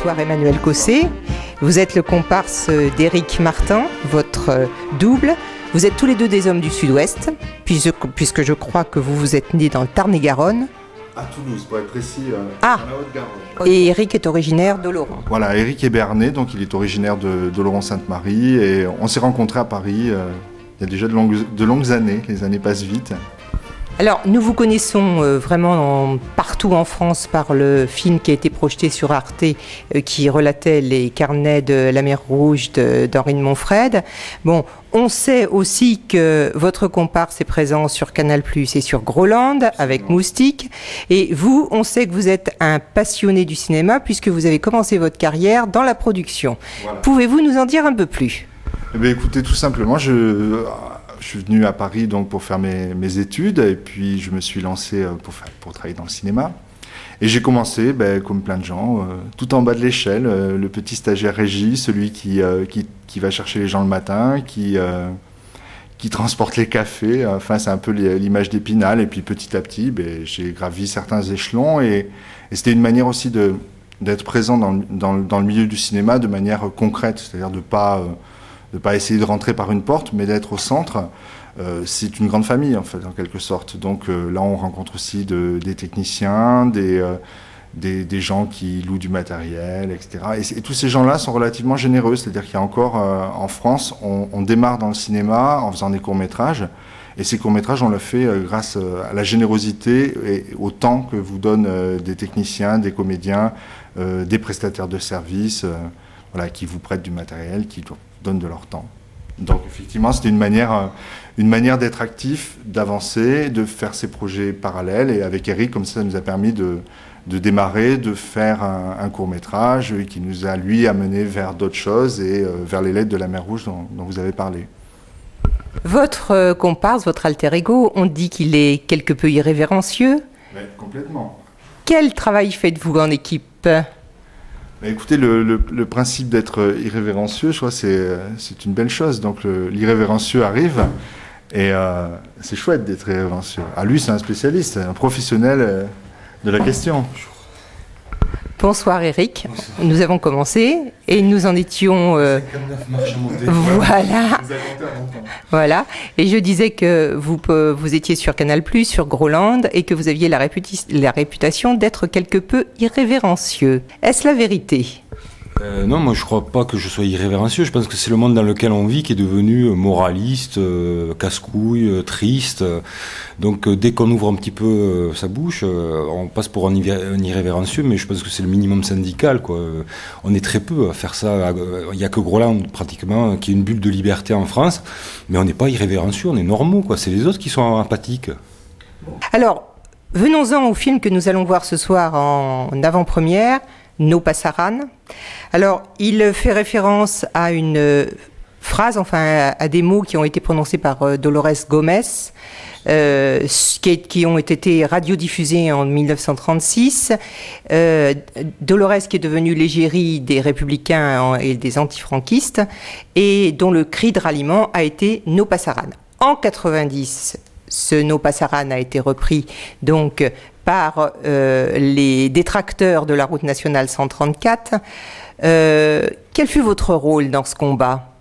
Bonsoir Emmanuel Cosset, vous êtes le comparse d'Éric Martin, votre double. Vous êtes tous les deux des hommes du Sud-Ouest, puisque je crois que vous êtes nés dans le Tarn-et-Garonne. À Toulouse, pour être précis, dans la Haute-Garonne. Et Éric est originaire d'Oloron. Voilà, Éric est béarnais, donc il est originaire d'Oloron-Sainte-Marie, et on s'est rencontrés à Paris il y a déjà de longues années, les années passent vite. Alors, nous vous connaissons vraiment partout en France par le film qui a été projeté sur Arte, qui relatait les carnets de la mer Rouge d'Henri de Montfred. Bon, on sait aussi que votre comparse est présent sur Canal+ et sur Groland avec Moustique. Et vous, on sait que vous êtes un passionné du cinéma puisque vous avez commencé votre carrière dans la production. Voilà. Pouvez-vous nous en dire un peu plus ? Eh bien, écoutez, tout simplement, je suis venu à Paris donc, pour faire mes études et puis je me suis lancé pour travailler dans le cinéma. Et j'ai commencé, comme plein de gens, tout en bas de l'échelle, le petit stagiaire régie, celui qui va chercher les gens le matin, qui transporte les cafés. Enfin, c'est un peu l'image d'Épinal. Et puis petit à petit, j'ai gravi certains échelons et c'était une manière aussi d'être présent dans le milieu du cinéma de manière concrète, c'est-à-dire de pas essayer de rentrer par une porte, mais d'être au centre. C'est une grande famille, en fait, en quelque sorte. Donc là, on rencontre aussi des techniciens, des gens qui louent du matériel, etc. Et tous ces gens-là sont relativement généreux. C'est-à-dire qu'il y a encore, en France, on démarre dans le cinéma en faisant des courts-métrages. Et ces courts-métrages, on l'a fait grâce à la générosité et au temps que vous donnent des techniciens, des comédiens, des prestataires de services, qui vous prêtent du matériel, qui donnent de leur temps. Donc effectivement, c'était une manière d'être actif, d'avancer, de faire ces projets parallèles. Et avec Éric, comme ça nous a permis de démarrer, de faire un court-métrage qui nous a, lui, amené vers d'autres choses et vers les lettres de la mer Rouge dont vous avez parlé. Votre comparse, votre alter ego, on dit qu'il est quelque peu irrévérencieux. Mais complètement. Quel travail faites-vous en équipe ? Écoutez, le principe d'être irrévérencieux, je crois, c'est une belle chose. Donc l'irrévérencieux arrive et c'est chouette d'être irrévérencieux. Ah, lui, c'est un spécialiste, un professionnel de la question. Bonsoir Éric, nous avons commencé et nous en étions... Voilà, et je disais que vous étiez sur Canal+, sur Groland, et que vous aviez la réputation d'être quelque peu irrévérencieux. Est-ce la vérité ? Non, moi je crois pas que je sois irrévérencieux. Je pense que c'est le monde dans lequel on vit qui est devenu moraliste, casse-couille, triste. Donc dès qu'on ouvre un petit peu sa bouche, on passe pour un irrévérencieux, mais je pense que c'est le minimum syndical, quoi. On est très peu à faire ça. Il n'y a que Groland pratiquement qui est une bulle de liberté en France, mais on n'est pas irrévérencieux, on est normaux, quoi. C'est les autres qui sont empathiques. Alors, venons-en au film que nous allons voir ce soir en avant-première. Nos Pasaran. Alors, il fait référence à une phrase, enfin à des mots qui ont été prononcés par Dolores Gomez, qui ont été radiodiffusés en 1936. Dolores qui est devenue l'égérie des républicains et des antifranquistes, et dont le cri de ralliement a été Nos Pasaran. En 90, ce Nos Pasaran a été repris donc par les détracteurs de la route nationale 134. Quel fut votre rôle dans ce combat ?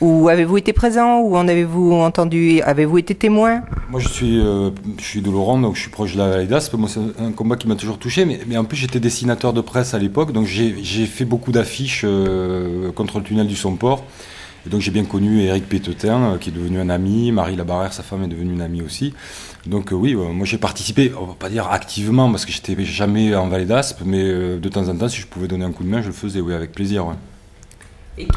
Où avez-vous été présent ? Où en avez-vous entendu ? Avez-vous été témoin ? Moi, je suis d'Oloron, donc je suis proche de la vallée d'Aspe. Moi, c'est un combat qui m'a toujours touché. Mais en plus, j'étais dessinateur de presse à l'époque, donc j'ai fait beaucoup d'affiches contre le tunnel du Somport. Et donc j'ai bien connu Éric Pétetin, qui est devenu un ami, Marie Labarrère, sa femme, est devenue une amie aussi. Donc oui, moi j'ai participé, on va pas dire activement, parce que j'étais jamais en Vallée d'Aspe, mais de temps en temps, si je pouvais donner un coup de main, je le faisais, oui, avec plaisir. Ouais. Et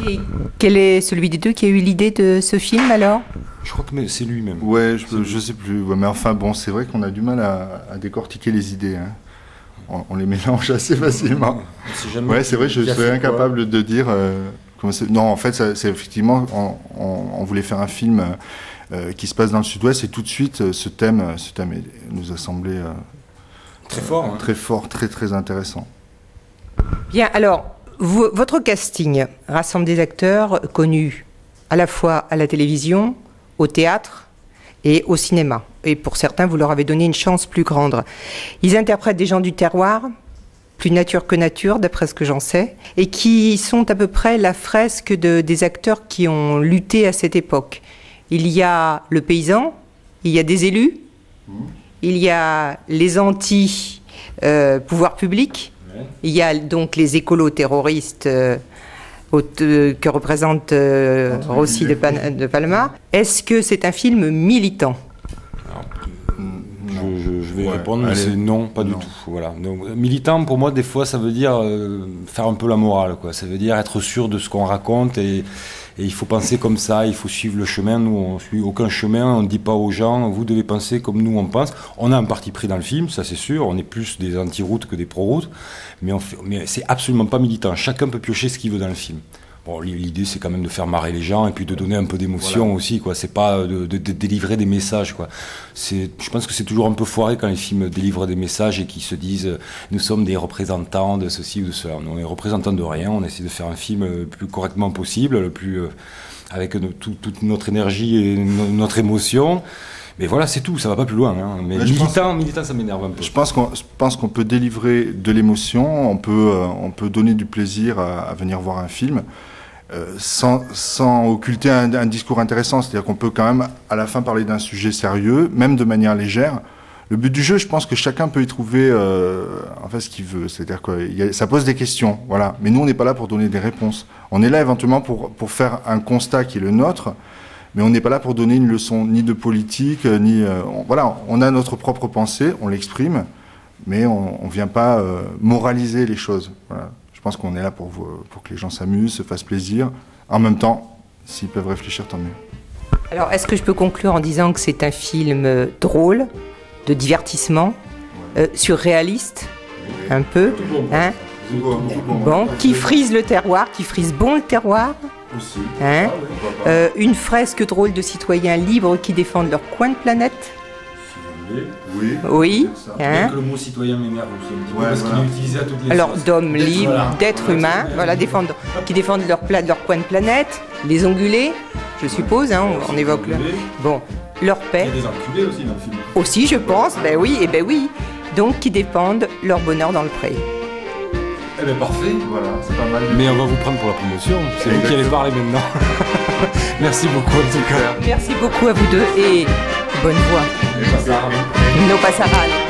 quel est celui des deux qui a eu l'idée de ce film alors ? Je crois que c'est lui-même. Ouais, je sais plus, ouais, mais enfin bon, c'est vrai qu'on a du mal à décortiquer les idées, hein. On les mélange assez facilement. Ouais, c'est vrai, je serais incapable de dire... Non, en fait, c'est effectivement, on voulait faire un film qui se passe dans le Sud-Ouest et tout de suite, ce thème nous a semblé très fort, hein. Très fort, très très intéressant. Bien, alors, votre casting rassemble des acteurs connus à la fois à la télévision, au théâtre et au cinéma. Et pour certains, vous leur avez donné une chance plus grande. Ils interprètent des gens du terroir, plus nature que nature, d'après ce que j'en sais, et qui sont à peu près la fresque des acteurs qui ont lutté à cette époque. Il y a le paysan, il y a des élus, il y a les anti-pouvoir public, il y a donc les écolos-terroristes que représente Rossi de Palma. Est-ce que c'est un film militant ? Je vais répondre, mais c'est non, pas du tout. Voilà. Donc, militant, pour moi, des fois, ça veut dire faire un peu la morale, quoi. Ça veut dire être sûr de ce qu'on raconte et il faut penser comme ça, il faut suivre le chemin. Nous, on ne suit aucun chemin, on ne dit pas aux gens, vous devez penser comme nous on pense. On a un parti pris dans le film, ça c'est sûr, on est plus des anti-routes que des pro-routes, mais c'est absolument pas militant. Chacun peut piocher ce qu'il veut dans le film. Bon, l'idée, c'est quand même de faire marrer les gens et puis de donner un peu d'émotion aussi, quoi. C'est pas de délivrer des messages, quoi. Je pense que c'est toujours un peu foiré quand les films délivrent des messages et qu'ils se disent nous sommes des représentants de ceci ou de cela. On est représentants de rien. On essaie de faire un film le plus correctement possible, le plus avec toute notre énergie et notre émotion. Mais voilà, c'est tout, ça va pas plus loin. Hein. Mais militant, ça m'énerve un peu. Je pense qu'on peut délivrer de l'émotion, on peut donner du plaisir à venir voir un film. Sans occulter un discours intéressant, c'est-à-dire qu'on peut quand même à la fin parler d'un sujet sérieux, même de manière légère. Le but du jeu, je pense que chacun peut y trouver en fait ce qu'il veut, c'est-à-dire que ça pose des questions, voilà. Mais nous, on n'est pas là pour donner des réponses. On est là éventuellement pour faire un constat qui est le nôtre, mais on n'est pas là pour donner une leçon ni de politique, ni voilà. On a notre propre pensée, on l'exprime, mais on vient pas moraliser les choses. Voilà. Je pense qu'on est là pour que les gens s'amusent, se fassent plaisir. En même temps, s'ils peuvent réfléchir, tant mieux. Alors, est-ce que je peux conclure en disant que c'est un film drôle, de divertissement, surréaliste, un peu, hein, bon, qui frise le terroir, qui frise bon le terroir, Aussi. Hein, une fresque drôle de citoyens libres qui défendent leur coin de planète. Oui. Hein. Le mot citoyen m'énerve aussi un petit peu parce qu'il est utilisé à toutes les alors, sauces. d'hommes libres, d'êtres humains, voilà, qui défendent leur coin de planète, les ongulés, je suppose, hein, on évoque le... Bon, leur paix. Il y a des enculés aussi dans le film. Aussi, je pense, ben oui. Donc, qui défendent leur bonheur dans le pré. Eh bien, parfait. Voilà, c'est pas mal. Mais on va vous prendre pour la promotion. C'est vous qui allez parler maintenant. Merci beaucoup, en tout cas. Merci beaucoup à vous deux et bonne voix. Et pas ça. No pasarán.